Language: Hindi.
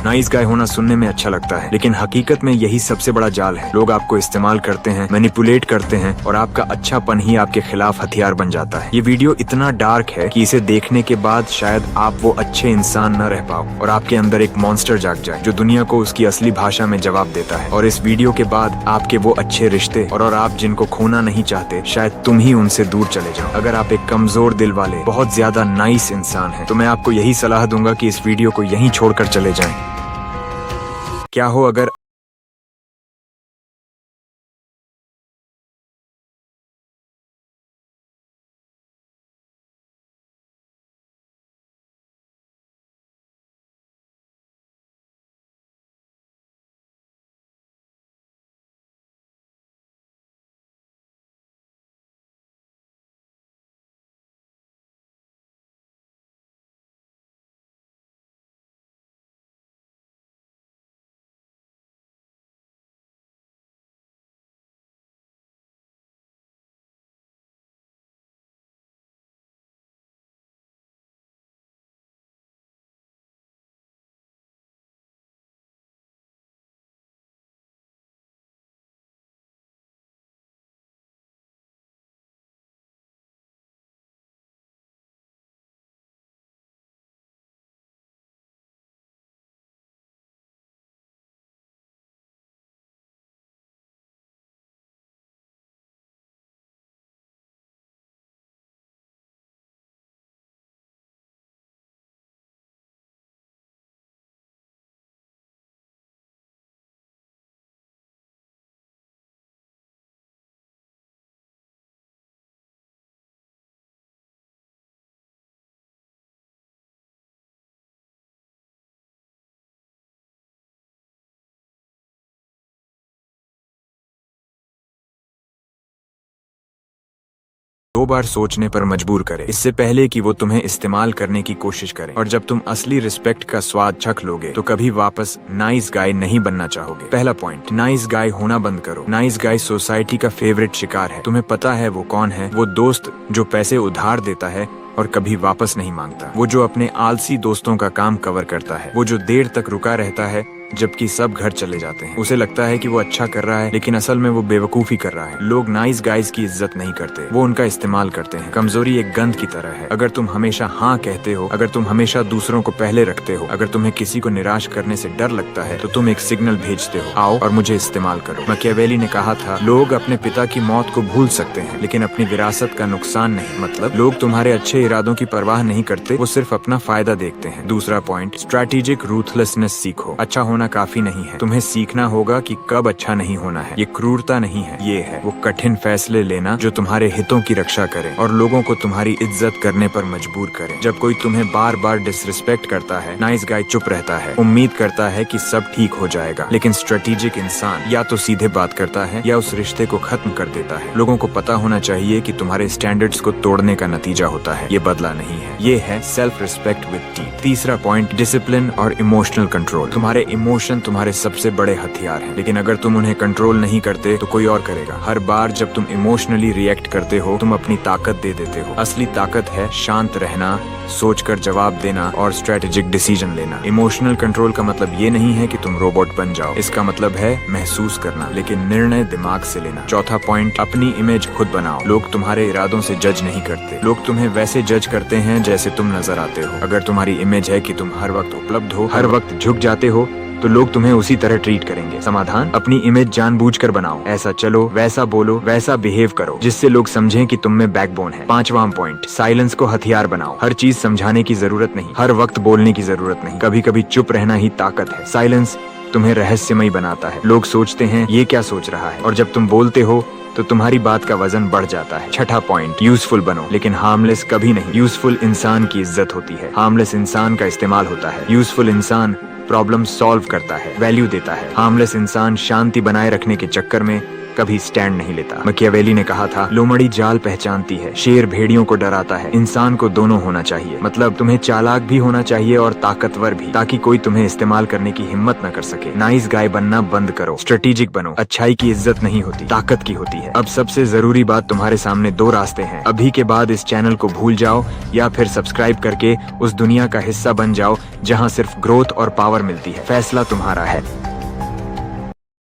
नाइस गाय होना सुनने में अच्छा लगता है, लेकिन हकीकत में यही सबसे बड़ा जाल है। लोग आपको इस्तेमाल करते हैं, मैनिपुलेट करते हैं और आपका अच्छापन ही आपके खिलाफ हथियार बन जाता है। ये वीडियो इतना डार्क है कि इसे देखने के बाद शायद आप वो अच्छे इंसान न रह पाओ और आपके अंदर एक मॉन्स्टर जाग जाए जो दुनिया को उसकी असली भाषा में जवाब देता है। और इस वीडियो के बाद आपके वो अच्छे रिश्ते और आप जिनको खोना नहीं चाहते, शायद तुम ही उनसे दूर चले जाओ। अगर आप एक कमजोर दिल वाले बहुत ज्यादा नाइस इंसान हैं, तो मैं आपको यही सलाह दूंगा कि इस वीडियो को यहीं छोड़कर चले जाएं। क्या हो अगर दो बार सोचने पर मजबूर करे, इससे पहले कि वो तुम्हें इस्तेमाल करने की कोशिश करे। और जब तुम असली रिस्पेक्ट का स्वाद चख लोगे तो कभी वापस नाइस गाय नहीं बनना चाहोगे। पहला पॉइंट, नाइस गाय होना बंद करो। नाइस गाय सोसाइटी का फेवरेट शिकार है। तुम्हें पता है वो कौन है? वो दोस्त जो पैसे उधार देता है और कभी वापस नहीं मांगता। वो जो अपने आलसी दोस्तों का काम कवर करता है। वो जो देर तक रुका रहता है जबकि सब घर चले जाते हैं। उसे लगता है कि वो अच्छा कर रहा है, लेकिन असल में वो बेवकूफी कर रहा है। लोग नाइस गाइज की इज्जत नहीं करते, वो उनका इस्तेमाल करते हैं। कमजोरी एक गंध की तरह है। अगर तुम हमेशा हाँ कहते हो, अगर तुम हमेशा दूसरों को पहले रखते हो, अगर तुम्हें किसी को निराश करने से डर लगता है, तो तुम एक सिग्नल भेजते हो, आओ और मुझे इस्तेमाल करो। मैकियावेली ने कहा था, लोग अपने पिता की मौत को भूल सकते हैं, लेकिन अपनी विरासत का नुकसान नहीं। मतलब लोग तुम्हारे अच्छे इरादों की परवाह नहीं करते, वो सिर्फ अपना फायदा देखते हैं। दूसरा पॉइंट, स्ट्रैटेजिक रूथलेसनेस सीखो। अच्छा होना काफी नहीं है, तुम्हें सीखना होगा कि कब अच्छा नहीं होना है। ये क्रूरता नहीं है, ये है वो कठिन फैसले लेना जो तुम्हारे हितों की रक्षा करे और लोगों को तुम्हारी इज्जत करने पर मजबूर करे। जब कोई तुम्हें बार बार डिसरिस्पेक्ट करता है, नाइस गाय चुप रहता है, उम्मीद करता है कि सब ठीक हो जाएगा। लेकिन स्ट्रेटेजिक इंसान या तो सीधे बात करता है या उस रिश्ते को खत्म कर देता है। लोगों को पता होना चाहिए कि तुम्हारे स्टैंडर्ड्स को तोड़ने का नतीजा होता है, ये बदला नहीं है, ये है सेल्फ रिस्पेक्ट विद टीथ। तीसरा पॉइंट, डिसिप्लिन और इमोशनल कंट्रोल। तुम्हारे इमोशन तुम्हारे सबसे बड़े हथियार हैं, लेकिन अगर तुम उन्हें कंट्रोल नहीं करते तो कोई और करेगा। हर बार जब तुम इमोशनली रिएक्ट करते हो, तुम अपनी ताकत दे देते हो। असली ताकत है शांत रहना, सोचकर जवाब देना और स्ट्रेटेजिक डिसीजन लेना। इमोशनल कंट्रोल का मतलब ये नहीं है कि तुम रोबोट बन जाओ, इसका मतलब है महसूस करना, लेकिन निर्णय दिमाग से लेना। चौथा पॉइंट, अपनी इमेज खुद बनाओ। लोग तुम्हारे इरादों से जज नहीं करते, लोग तुम्हें वैसे जज करते हैं जैसे तुम नजर आते हो। अगर तुम्हारी इमेज है कि तुम हर वक्त उपलब्ध हो, हर वक्त झुक जाते हो, तो लोग तुम्हें उसी तरह ट्रीट करेंगे। समाधान, अपनी इमेज जानबूझकर बनाओ। ऐसा चलो, वैसा बोलो, वैसा बिहेव करो जिससे लोग समझें कि तुम में बैकबोन है। पांचवा पॉइंट, साइलेंस को हथियार बनाओ। हर चीज समझाने की जरूरत नहीं, हर वक्त बोलने की जरूरत नहीं, कभी कभी चुप रहना ही ताकत है। साइलेंस तुम्हें रहस्यमयी बनाता है। लोग सोचते हैं ये क्या सोच रहा है, और जब तुम बोलते हो तो तुम्हारी बात का वजन बढ़ जाता है। छठा पॉइंट, यूजफुल बनो, लेकिन हार्मलेस कभी नहीं। यूजफुल इंसान की इज्जत होती है, हार्मलेस इंसान का इस्तेमाल होता है। यूजफुल इंसान प्रॉब्लम सॉल्व करता है, वैल्यू देता है। हार्मलेस इंसान शांति बनाए रखने के चक्कर में कभी स्टैंड नहीं लेता। मैकियावेली ने कहा था, लोमड़ी जाल पहचानती है, शेर भेड़ियों को डराता है। इंसान को दोनों होना चाहिए, मतलब तुम्हें चालाक भी होना चाहिए और ताकतवर भी, ताकि कोई तुम्हें इस्तेमाल करने की हिम्मत न कर सके। नाइस गाय बनना बंद करो, स्ट्रेटेजिक बनो। अच्छाई की इज्जत नहीं होती, ताकत की होती है। अब सबसे जरूरी बात, तुम्हारे सामने दो रास्ते हैं। अभी के बाद इस चैनल को भूल जाओ या फिर सब्सक्राइब करके उस दुनिया का हिस्सा बन जाओ जहाँ सिर्फ ग्रोथ और पावर मिलती है। फैसला तुम्हारा है।